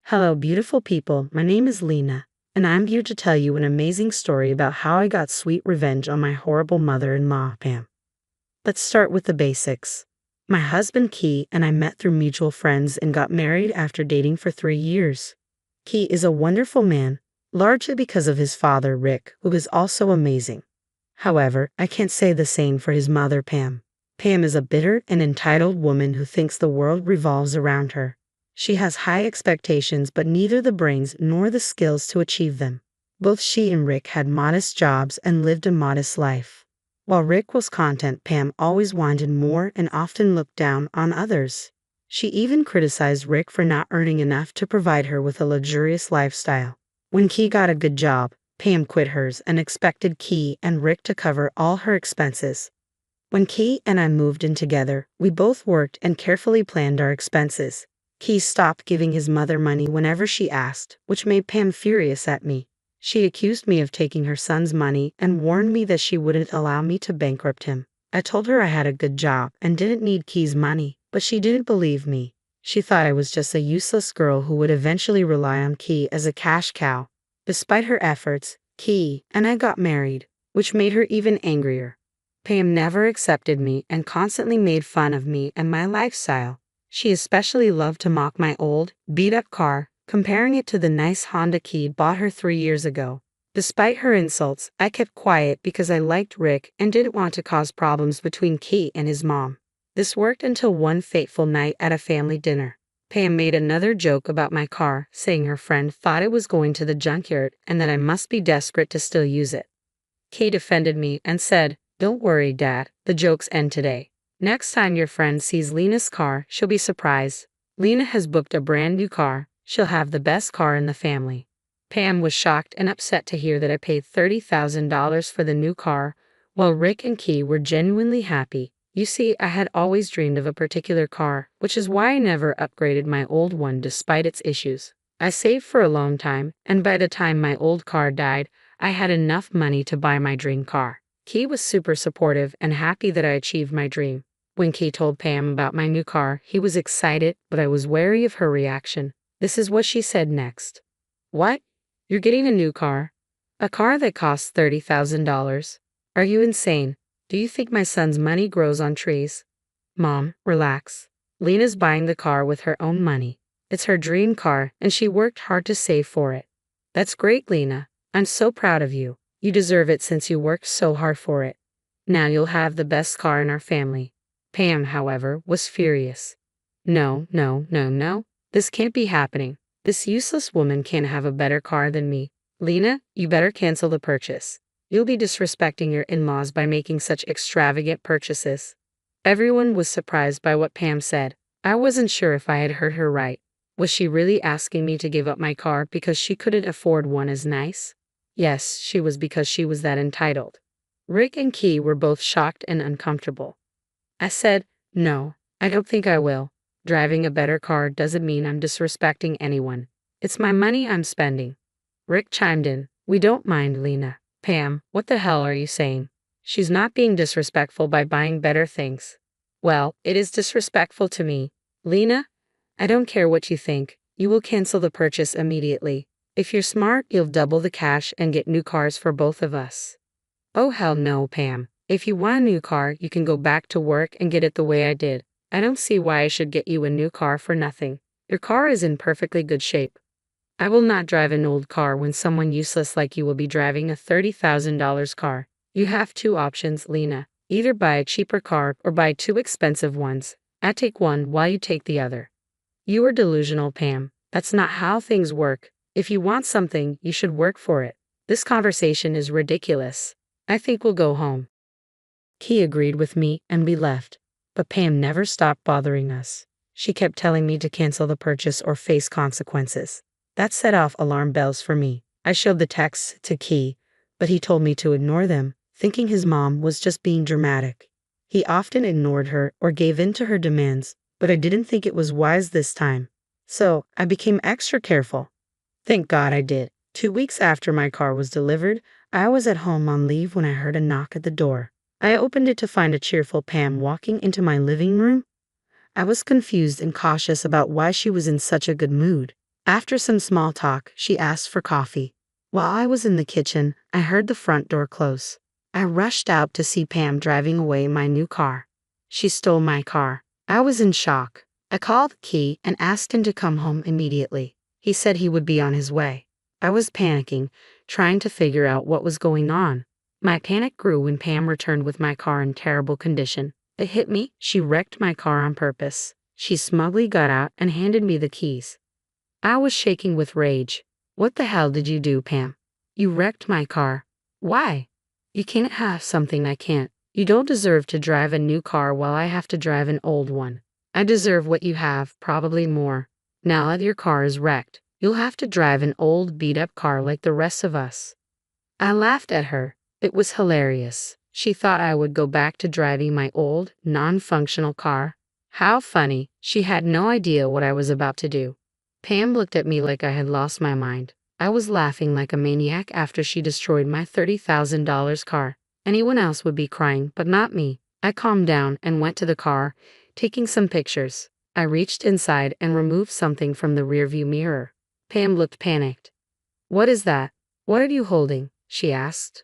Hello, beautiful people. My name is Lena, and I'm here to tell you an amazing story about how I got sweet revenge on my horrible mother-in-law, Pam. Let's start with the basics. My husband, Key, and I met through mutual friends and got married after dating for 3 years. Key is a wonderful man, largely because of his father, Rick, who is also amazing. However, I can't say the same for his mother, Pam. Pam is a bitter and entitled woman who thinks the world revolves around her. She has high expectations but neither the brains nor the skills to achieve them. Both she and Rick had modest jobs and lived a modest life. While Rick was content, Pam always wanted more and often looked down on others. She even criticized Rick for not earning enough to provide her with a luxurious lifestyle. When Key got a good job, Pam quit hers and expected Key and Rick to cover all her expenses. When Key and I moved in together, we both worked and carefully planned our expenses. Key stopped giving his mother money whenever she asked, which made Pam furious at me. She accused me of taking her son's money and warned me that she wouldn't allow me to bankrupt him. I told her I had a good job and didn't need Key's money, but she didn't believe me. She thought I was just a useless girl who would eventually rely on Key as a cash cow. Despite her efforts, Key and I got married, which made her even angrier. Pam never accepted me and constantly made fun of me and my lifestyle. She especially loved to mock my old, beat-up car, comparing it to the nice Honda Key bought her 3 years ago. Despite her insults, I kept quiet because I liked Rick and didn't want to cause problems between Key and his mom. This worked until one fateful night at a family dinner. Pam made another joke about my car, saying her friend thought it was going to the junkyard and that I must be desperate to still use it. Key defended me and said, "Don't worry, Dad, the jokes end today. Next time your friend sees Lena's car, she'll be surprised. Lena has booked a brand new car. She'll have the best car in the family." Pam was shocked and upset to hear that I paid $30,000 for the new car, while Rick and Key were genuinely happy. You see, I had always dreamed of a particular car, which is why I never upgraded my old one despite its issues. I saved for a long time, and by the time my old car died, I had enough money to buy my dream car. Key was super supportive and happy that I achieved my dream. When Key told Pam about my new car, he was excited, but I was wary of her reaction. This is what she said next. "What? You're getting a new car? A car that costs $30,000? Are you insane? Do you think my son's money grows on trees?" "Mom, relax. Lena's buying the car with her own money. It's her dream car, and she worked hard to save for it." "That's great, Lena. I'm so proud of you. You deserve it since you worked so hard for it. Now you'll have the best car in our family." Pam, however, was furious. No. This can't be happening. This useless woman can't have a better car than me. Lena, you better cancel the purchase. You'll be disrespecting your in-laws by making such extravagant purchases. Everyone was surprised by what Pam said. I wasn't sure if I had heard her right. Was she really asking me to give up my car because she couldn't afford one as nice? Yes, she was, because she was that entitled. Rick and Key were both shocked and uncomfortable. I said, "No, I don't think I will. Driving a better car doesn't mean I'm disrespecting anyone. It's my money I'm spending." Rick chimed in, "We don't mind, Lena." "Pam, what the hell are you saying? She's not being disrespectful by buying better things." "Well, it is disrespectful to me. Lena, I don't care what you think. You will cancel the purchase immediately. If you're smart, you'll double the cash and get new cars for both of us." "Oh hell no, Pam. If you want a new car, you can go back to work and get it the way I did. I don't see why I should get you a new car for nothing. Your car is in perfectly good shape." "I will not drive an old car when someone useless like you will be driving a $30,000 car. You have two options, Lena. Either buy a cheaper car or buy two expensive ones. I take one while you take the other." "You are delusional, Pam. That's not how things work. If you want something, you should work for it. This conversation is ridiculous. I think we'll go home." Key agreed with me and we left. But Pam never stopped bothering us. She kept telling me to cancel the purchase or face consequences. That set off alarm bells for me. I showed the texts to Key, but he told me to ignore them, thinking his mom was just being dramatic. He often ignored her or gave in to her demands, but I didn't think it was wise this time. So I became extra careful. Thank God I did. 2 weeks after my car was delivered, I was at home on leave when I heard a knock at the door. I opened it to find a cheerful Pam walking into my living room. I was confused and cautious about why she was in such a good mood. After some small talk, she asked for coffee. While I was in the kitchen, I heard the front door close. I rushed out to see Pam driving away in my new car. She stole my car. I was in shock. I called Key and asked him to come home immediately. He said he would be on his way. I was panicking, trying to figure out what was going on. My panic grew when Pam returned with my car in terrible condition. It hit me. She wrecked my car on purpose. She smugly got out and handed me the keys. I was shaking with rage. What the hell did you do, Pam? You wrecked my car. Why? You can't have something I can't. You don't deserve to drive a new car while I have to drive an old one. I deserve what you have, probably more. Now that your car is wrecked, you'll have to drive an old beat-up car like the rest of us. I laughed at her. It was hilarious. She thought I would go back to driving my old, non-functional car. How funny. She had no idea what I was about to do. Pam looked at me like I had lost my mind. I was laughing like a maniac after she destroyed my $30,000 car. Anyone else would be crying, but not me. I calmed down and went to the car, taking some pictures. I reached inside and removed something from the rearview mirror. Pam looked panicked. What is that? What are you holding? She asked.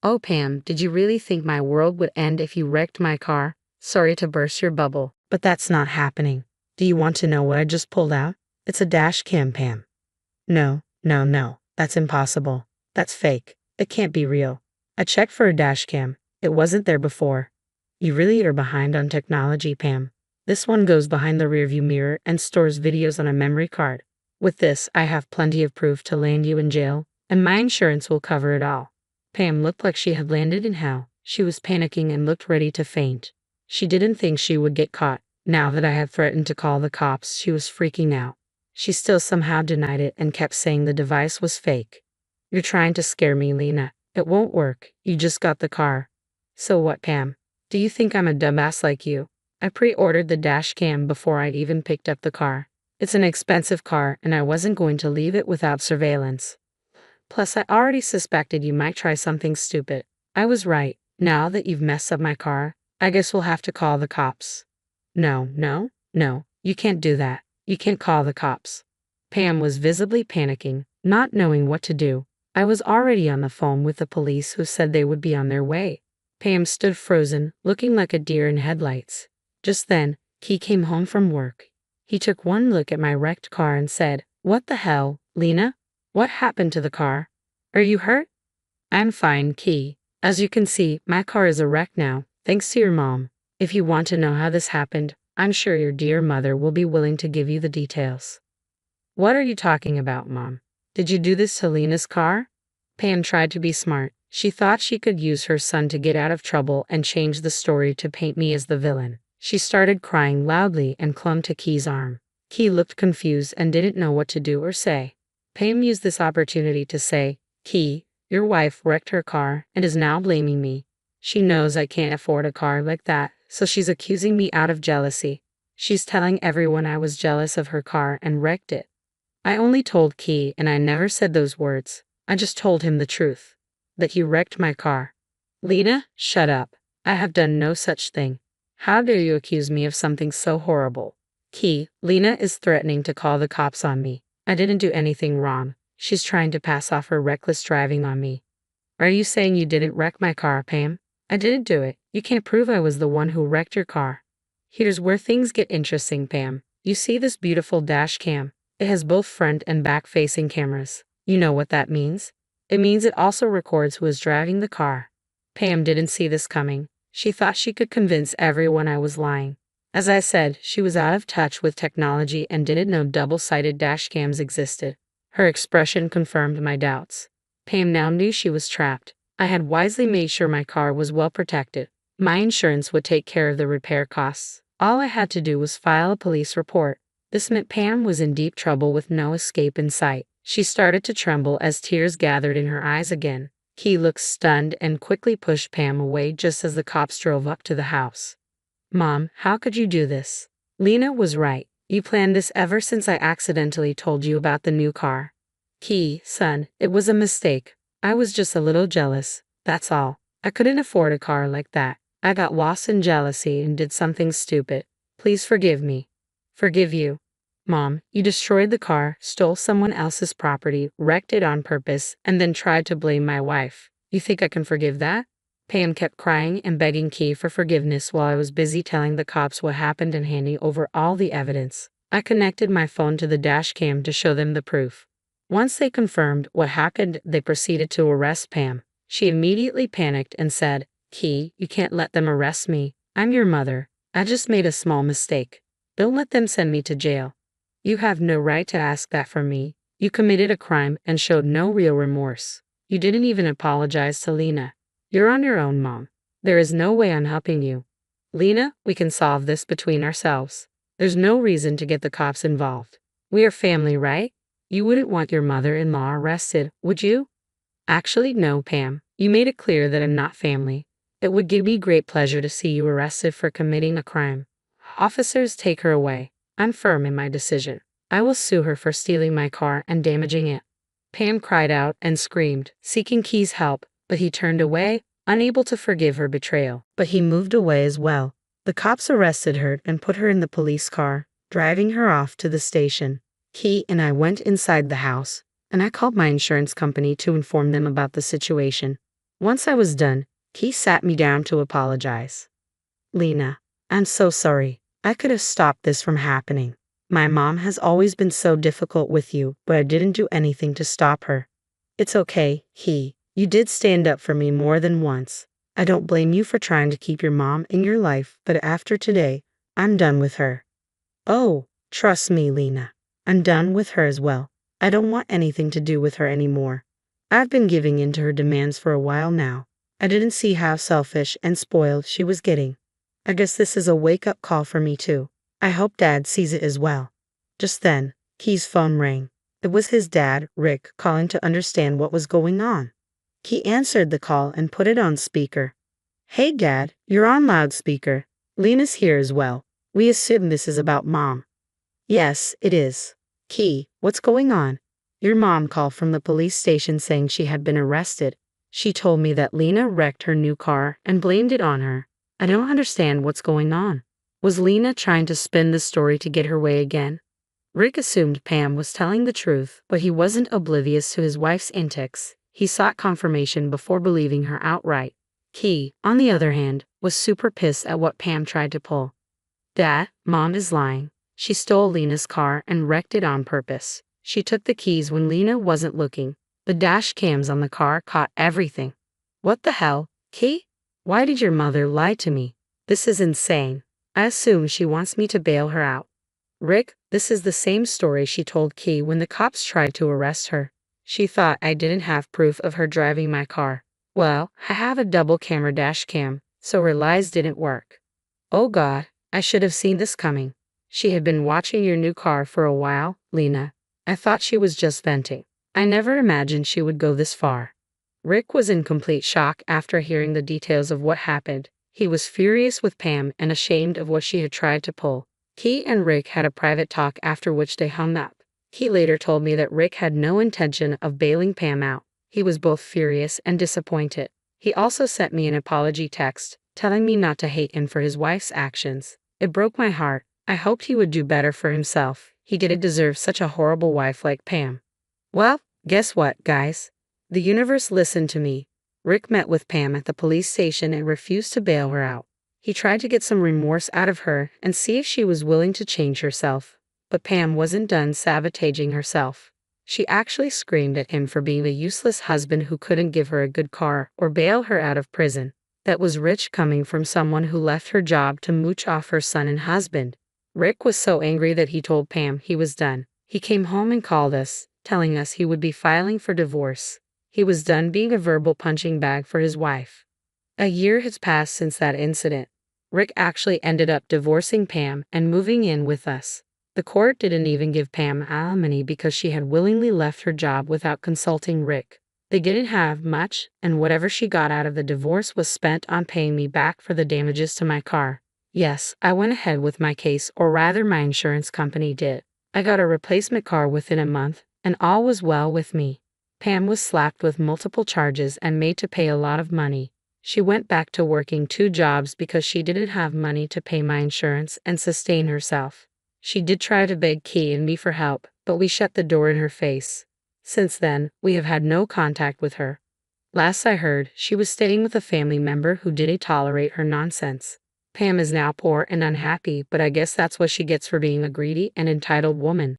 Oh, Pam, did you really think my world would end if you wrecked my car? Sorry to burst your bubble, but that's not happening. Do you want to know what I just pulled out? It's a dash cam, Pam. No. That's impossible. That's fake. It can't be real. I checked for a dash cam. It wasn't there before. You really are behind on technology, Pam. This one goes behind the rearview mirror and stores videos on a memory card. With this, I have plenty of proof to land you in jail, and my insurance will cover it all. Pam looked like she had landed in hell. She was panicking and looked ready to faint. She didn't think she would get caught. Now that I had threatened to call the cops, she was freaking out. She still somehow denied it and kept saying the device was fake. You're trying to scare me, Lena. It won't work. You just got the car. So what, Pam? Do you think I'm a dumbass like you? I pre-ordered the dash cam before I'd even picked up the car. It's an expensive car and I wasn't going to leave it without surveillance. Plus, I already suspected you might try something stupid. I was right. Now that you've messed up my car, I guess we'll have to call the cops. No, you can't do that. You can't call the cops. Pam was visibly panicking, not knowing what to do. I was already on the phone with the police who said they would be on their way. Pam stood frozen, looking like a deer in headlights. Just then, Key came home from work. He took one look at my wrecked car and said, "What the hell, Lena? What happened to the car? Are you hurt?" "I'm fine, Key. As you can see, my car is a wreck now, thanks to your mom. If you want to know how this happened, I'm sure your dear mother will be willing to give you the details." "What are you talking about, Mom? Did you do this to Lena's car?" Pam tried to be smart. She thought she could use her son to get out of trouble and change the story to paint me as the villain. She started crying loudly and clung to Key's arm. Key looked confused and didn't know what to do or say. Pam used this opportunity to say, "Key, your wife wrecked her car and is now blaming me. She knows I can't afford a car like that, so she's accusing me out of jealousy. She's telling everyone I was jealous of her car and wrecked it." I only told Key, and I never said those words. I just told him the truth. That you wrecked my car. "Lena, shut up. I have done no such thing. How dare you accuse me of something so horrible?" "Key, Lena is threatening to call the cops on me. I didn't do anything wrong. She's trying to pass off her reckless driving on me." "Are you saying you didn't wreck my car, Pam?" "I didn't do it. You can't prove I was the one who wrecked your car." "Here's where things get interesting, Pam. You see this beautiful dash cam? It has both front and back-facing cameras. You know what that means? It means it also records who is driving the car." Pam didn't see this coming. She thought she could convince everyone I was lying. As I said, she was out of touch with technology and didn't know double-sided dash cams existed. Her expression confirmed my doubts. Pam now knew she was trapped. I had wisely made sure my car was well protected. My insurance would take care of the repair costs. All I had to do was file a police report. This meant Pam was in deep trouble with no escape in sight. She started to tremble as tears gathered in her eyes again. Key looked stunned and quickly pushed Pam away just as the cops drove up to the house. "Mom, how could you do this?" "Lena was right. You planned this ever since I accidentally told you about the new car." "Key, son, it was a mistake. I was just a little jealous, that's all. I couldn't afford a car like that. I got lost in jealousy and did something stupid. Please forgive me." "Forgive you? Mom, you destroyed the car, stole someone else's property, wrecked it on purpose, and then tried to blame my wife. You think I can forgive that? Pam kept crying and begging Key for forgiveness while I was busy telling the cops what happened and handing over all the evidence. I connected my phone to the dash cam to show them the proof. Once they confirmed what happened, they proceeded to arrest Pam. She immediately panicked and said, "Key, you can't let them arrest me. I'm your mother. I just made a small mistake. Don't let them send me to jail." "You have no right to ask that from me. You committed a crime and showed no real remorse. You didn't even apologize to Lena. You're on your own, Mom. There is no way I'm helping you. Lena, we can solve this between ourselves. There's no reason to get the cops involved. We are family, right? You wouldn't want your mother-in-law arrested, would you?" "Actually, no, Pam. You made it clear that I'm not family. It would give me great pleasure to see you arrested for committing a crime. Officers, take her away. I'm firm in my decision. I will sue her for stealing my car and damaging it." Pam cried out and screamed, seeking Key's help, but he turned away, unable to forgive her betrayal. But he moved away as well. The cops arrested her and put her in the police car, driving her off to the station. Key and I went inside the house, and I called my insurance company to inform them about the situation. Once I was done, Key sat me down to apologize. "Lena, I'm so sorry. I could have stopped this from happening. My mom has always been so difficult with you, but I didn't do anything to stop her." "It's okay, Key. You did stand up for me more than once. I don't blame you for trying to keep your mom in your life, but after today, I'm done with her." "Oh, trust me, Lena. I'm done with her as well. I don't want anything to do with her anymore. I've been giving in to her demands for a while now. I didn't see how selfish and spoiled she was getting. I guess this is a wake-up call for me too. I hope Dad sees it as well." Just then, Key's phone rang. It was his dad, Rick, calling to understand what was going on. Key answered the call and put it on speaker. "Hey Dad, you're on loudspeaker. Lena's here as well. We assume this is about Mom." "Yes, it is. Key, what's going on?" "Your mom called from the police station saying she had been arrested. She told me that Lena wrecked her new car and blamed it on her. I don't understand what's going on. Was Lena trying to spin the story to get her way again?" Rick assumed Pam was telling the truth, but he wasn't oblivious to his wife's antics. He sought confirmation before believing her outright. Key, on the other hand, was super pissed at what Pam tried to pull. "Dad, Mom is lying. She stole Lena's car and wrecked it on purpose. She took the keys when Lena wasn't looking. The dash cams on the car caught everything." "What the hell, Key? Why did your mother lie to me? This is insane. I assume she wants me to bail her out." "Rick, this is the same story she told Key when the cops tried to arrest her. She thought I didn't have proof of her driving my car. Well, I have a double camera dash cam, so her lies didn't work." "Oh God, I should have seen this coming. She had been watching your new car for a while, Lena. I thought she was just venting. I never imagined she would go this far." Rick was in complete shock after hearing the details of what happened. He was furious with Pam and ashamed of what she had tried to pull. Key and Rick had a private talk after which they hung up. He later told me that Rick had no intention of bailing Pam out. He was both furious and disappointed. He also sent me an apology text, telling me not to hate him for his wife's actions. It broke my heart. I hoped he would do better for himself. He didn't deserve such a horrible wife like Pam. Well, guess what, guys? The universe listened to me. Rick met with Pam at the police station and refused to bail her out. He tried to get some remorse out of her and see if she was willing to change herself. But Pam wasn't done sabotaging herself. She actually screamed at him for being a useless husband who couldn't give her a good car or bail her out of prison. That was rich coming from someone who left her job to mooch off her son and husband. Rick was so angry that he told Pam he was done. He came home and called us, telling us he would be filing for divorce. He was done being a verbal punching bag for his wife. A year has passed since that incident. Rick actually ended up divorcing Pam and moving in with us. The court didn't even give Pam alimony because she had willingly left her job without consulting Rick. They didn't have much, and whatever she got out of the divorce was spent on paying me back for the damages to my car. Yes, I went ahead with my case, or rather my insurance company did. I got a replacement car within a month, and all was well with me. Pam was slapped with multiple charges and made to pay a lot of money. She went back to working 2 jobs because she didn't have money to pay my insurance and sustain herself. She did try to beg Key and me for help, but we shut the door in her face. Since then, we have had no contact with her. Last I heard, she was staying with a family member who didn't tolerate her nonsense. Pam is now poor and unhappy, but I guess that's what she gets for being a greedy and entitled woman.